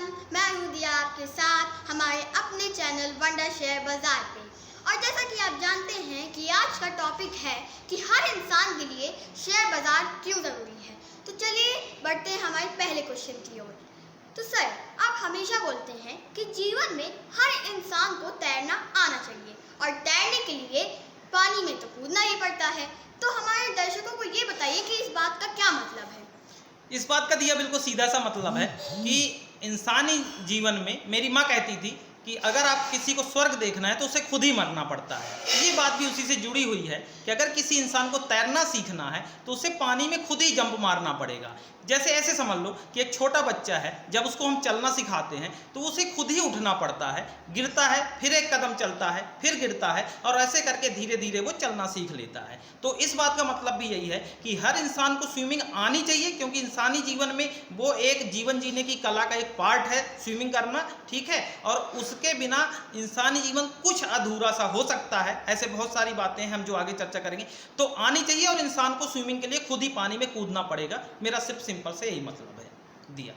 Everyone, मैं हूँ दिया आपके साथ हमारे अपने चैनल वंडर शेयर बाजार पे। और जैसा कि आप जानते हैं कि आज का टॉपिक है कि हर इंसान के लिए शेयर बाजार क्यों ज़रूरी है। तो चलिए बढ़ते हैं हमारे पहले क्वेश्चन की ओर। तो सर, आप हमेशा बोलते हैं कि जीवन में हर इंसान को तैरना आना चाहिए और तैरने के लिए पानी में तो कूदना ही पड़ता है। तो हमारे दर्शकों को ये बताइए कि इस बात का क्या मतलब है। इस बात का दिया बिल्कुल सीधा सा मतलब है कि इंसानी जीवन में मेरी माँ कहती थी कि अगर आप किसी को स्वर्ग देखना है तो उसे खुद ही मरना पड़ता है। ये बात भी उसी से जुड़ी हुई है कि अगर किसी इंसान को तैरना सीखना है तो उसे पानी में खुद ही जंप मारना पड़ेगा। जैसे ऐसे समझ लो कि एक छोटा बच्चा है, जब उसको हम चलना सिखाते हैं तो उसे खुद ही उठना पड़ता है, गिरता है, फिर एक कदम चलता है, फिर गिरता है और ऐसे करके धीरे धीरे वो चलना सीख लेता है। तो इस बात का मतलब भी यही है कि हर इंसान को स्विमिंग आनी चाहिए, क्योंकि इंसानी जीवन में वो एक जीवन जीने की कला का एक पार्ट है स्विमिंग करना, ठीक है। और उसके बिना इंसानी जीवन कुछ अधूरा सा हो सकता है। ऐसे बहुत सारी बातें हैं हम जो आगे चर्चा करेंगे। तो आनी चाहिए और इंसान को स्विमिंग के लिए खुद ही पानी में कूदना पड़ेगा। मेरा सिर्फ सिंपल से यही मतलब है दिया।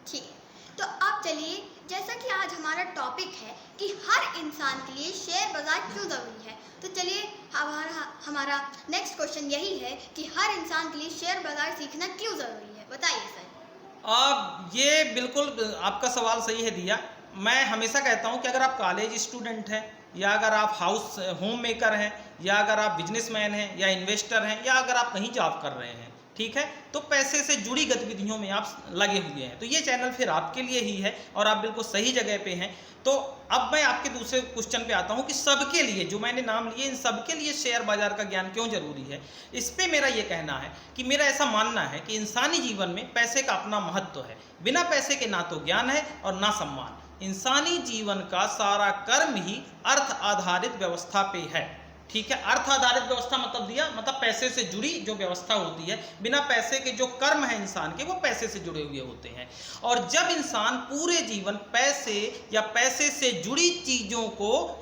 ठीक है, तो अब चलिए, जैसा कि आज हमारा टॉपिक है कि हर इंसान के लिए शेयर बाजार क्यों ज़रूरी है, तो चलिए हमारा नेक्स्ट क्वेश्चन यही है कि हर इंसान के लिए शेयर बाजार सीखना क्यों ज़रूरी है। बताइए सर। अब ये बिल्कुल आपका सवाल सही है दिया। मैं हमेशा कहता हूँ कि अगर आप कॉलेज स्टूडेंट हैं, या अगर आप हाउस होम मेकर हैं, या अगर आप बिजनेसमैन हैं, या इन्वेस्टर हैं, या अगर आप कहीं जॉब कर रहे हैं, ठीक है, तो पैसे से जुड़ी गतिविधियों में आप लगे हुए हैं, तो ये चैनल फिर आपके लिए ही है और आप बिल्कुल सही जगह पे हैं। तो अब मैं आपके दूसरे क्वेश्चन पे आता हूँ कि सबके लिए, जो मैंने नाम लिए, इन सबके लिए शेयर बाजार का ज्ञान क्यों जरूरी है। इस पे मेरा ये कहना है कि मेरा ऐसा मानना है कि इंसानी जीवन में पैसे का अपना महत्व है। बिना पैसे के ना तो ज्ञान है और ना सम्मान। इंसानी जीवन का सारा कर्म ही अर्थ आधारित व्यवस्था पे है, ठीक है। अर्थ आधारित व्यवस्था मतलब दिया, मतलब पैसे से जुड़ी जो व्यवस्था होती है। बिना पैसे के जो कर्म है इंसान के, वो पैसे से जुड़े हुए होते हैं। और जब इंसान पूरे जीवन पैसे या पैसे से जुड़ी चीज़ों को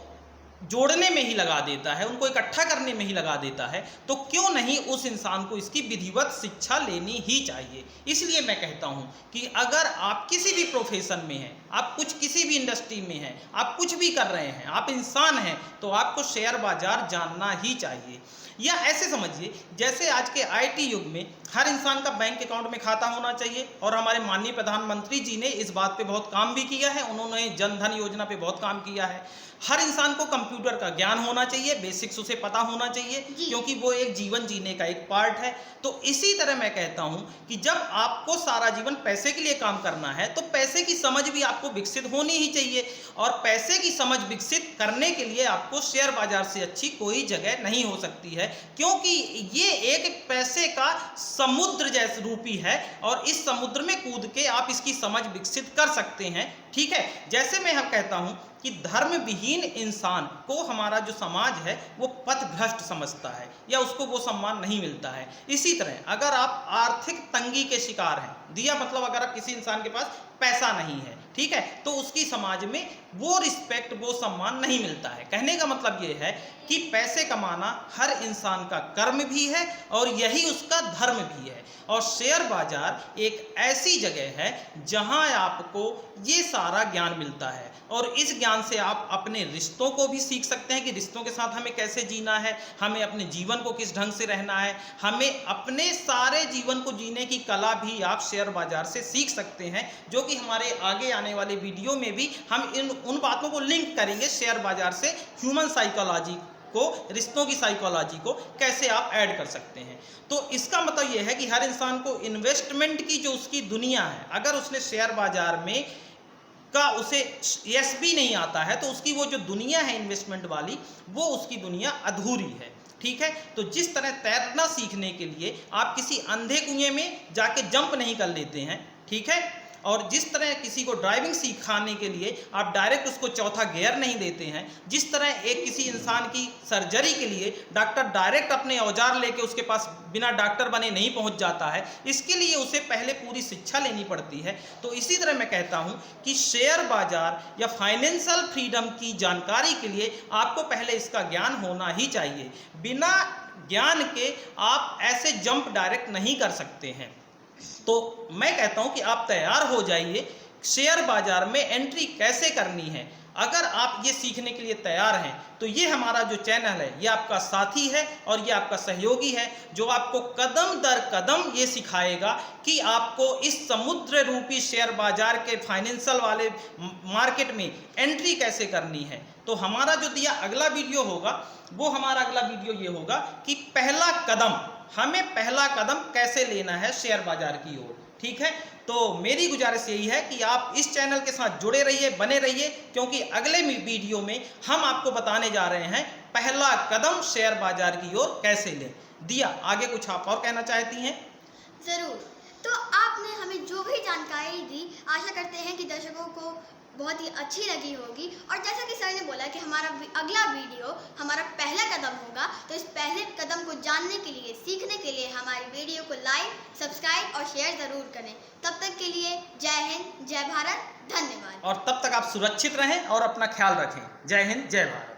जोड़ने में ही लगा देता है, उनको इकट्ठा करने में ही लगा देता है, तो क्यों नहीं उस इंसान को इसकी विधिवत शिक्षा लेनी ही चाहिए। इसलिए मैं कहता हूं कि अगर आप किसी भी प्रोफेशन में हैं, आप किसी भी इंडस्ट्री में हैं, आप कुछ भी कर रहे हैं, आप इंसान हैं, तो आपको शेयर बाजार जानना ही चाहिए। या ऐसे समझिए, जैसे आज के आईटी युग में हर इंसान का बैंक अकाउंट में खाता होना चाहिए, और हमारे माननीय प्रधानमंत्री जी ने इस बात पे बहुत काम भी किया है। उन्होंने जन धन योजना पे बहुत काम किया है। हर इंसान को कंप्यूटर का ज्ञान होना चाहिए, बेसिक्स उसे पता होना चाहिए, क्योंकि वो एक जीवन जीने का एक पार्ट है। तो इसी तरह मैं कहता हूं कि जब आपको सारा जीवन पैसे के लिए काम करना है, तो पैसे की समझ भी आपको विकसित होनी ही चाहिए। और पैसे की समझ विकसित करने के लिए आपको शेयर बाजार से अच्छी कोई जगह नहीं हो सकती है, क्योंकि ये एक पैसे का समुद्र जैसे रूपी है, और इस समुद्र में कूद के आप इसकी समझ विकसित कर सकते हैं, ठीक है। जैसे मैं कहता हूं कि धर्म विहीन इंसान को हमारा जो समाज है वो पथभ्रष्ट समझता है, या उसको वो सम्मान नहीं मिलता है। इसी तरह अगर आप आर्थिक तंगी के शिकार हैं, दिया मतलब अगर आप किसी इंसान के पास पैसा नहीं है, ठीक है, तो उसकी समाज में वो रिस्पेक्ट, वो सम्मान नहीं मिलता है। कहने का मतलब ये है कि पैसे कमाना हर इंसान का कर्म भी है और यही उसका धर्म भी है। और शेयर बाजार एक ऐसी जगह है जहां आपको ये सारा ज्ञान मिलता है, और इस ज्ञान से आप अपने रिश्तों को भी सीख सकते हैं कि रिश्तों के साथ हमें कैसे जीना है, हमें अपने जीवन को किस ढंग से रहना है, हमें अपने सारे जीवन को जीने की कला भी आप शेयर बाजार से सीख सकते हैं, जो कि हमारे आगे आने वाले वीडियो में भी हम उन बातों को लिंक करेंगे शेयर बाजार से। ह्यूमन साइकोलॉजी को, रिश्तों की साइकोलॉजी को कैसे आप ऐड कर सकते हैं। तो इसका मतलब यह है कि हर इंसान को इन्वेस्टमेंट की जो उसकी दुनिया है, अगर उसने शेयर बाजार में का उसे यस भी नहीं आता है, तो उसकी वो जो दुनिया है इन्वेस्टमेंट वाली, वो उसकी दुनिया अधूरी है, ठीक है। तो जिस तरह तैरना सीखने के लिए आप किसी अंधे कुएं में जाके जंप नहीं कर लेते हैं, ठीक है, और जिस तरह किसी को ड्राइविंग सिखाने के लिए आप डायरेक्ट उसको चौथा गियर नहीं देते हैं, जिस तरह एक किसी इंसान की सर्जरी के लिए डॉक्टर डायरेक्ट अपने औजार लेके उसके पास बिना डॉक्टर बने नहीं पहुंच जाता है, इसके लिए उसे पहले पूरी शिक्षा लेनी पड़ती है। तो इसी तरह मैं कहता हूं कि शेयर बाजार या फाइनेंशियल फ्रीडम की जानकारी के लिए आपको पहले इसका ज्ञान होना ही चाहिए। बिना ज्ञान के आप ऐसे जंप डायरेक्ट नहीं कर सकते हैं। तो मैं कहता हूं कि आप तैयार हो जाइए शेयर बाजार में एंट्री कैसे करनी है। अगर आप ये सीखने के लिए तैयार हैं तो ये हमारा जो चैनल है ये आपका साथी है और ये आपका सहयोगी है, जो आपको कदम दर कदम ये सिखाएगा कि आपको इस समुद्र रूपी शेयर बाजार के फाइनेंशियल वाले मार्केट में एंट्री कैसे करनी है। तो हमारा जो दिया अगला वीडियो होगा वो हमारा अगला वीडियो ये होगा कि पहला कदम, हमें पहला कदम कैसे लेना है शेयर बाजार की ओर। ठीक है, तो मेरी गुजारिश यही है कि आप इस चैनल के साथ जुड़े रहिए, बने रहिए, क्योंकि अगले वीडियो में हम आपको बताने जा रहे हैं पहला कदम शेयर बाजार की ओर कैसे लें। दिया, आगे कुछ आप और कहना चाहती हैं? ज़रूर। तो आपने हमें जो भी जानकारी दी, आशा करते हैं कि दर्शकों को बहुत ही अच्छी लगी होगी। और जैसा कि सर ने बोला कि हमारा अगला वीडियो हमारा पहला कदम होगा, तो इस पहले कदम को जानने के लिए, सीखने के लिए हमारी वीडियो को लाइक, सब्सक्राइब और शेयर ज़रूर करें। तब तक के लिए जय हिंद, जय भारत, धन्यवाद। और तब तक आप सुरक्षित रहें और अपना ख्याल रखें। जय हिंद, जय भारत।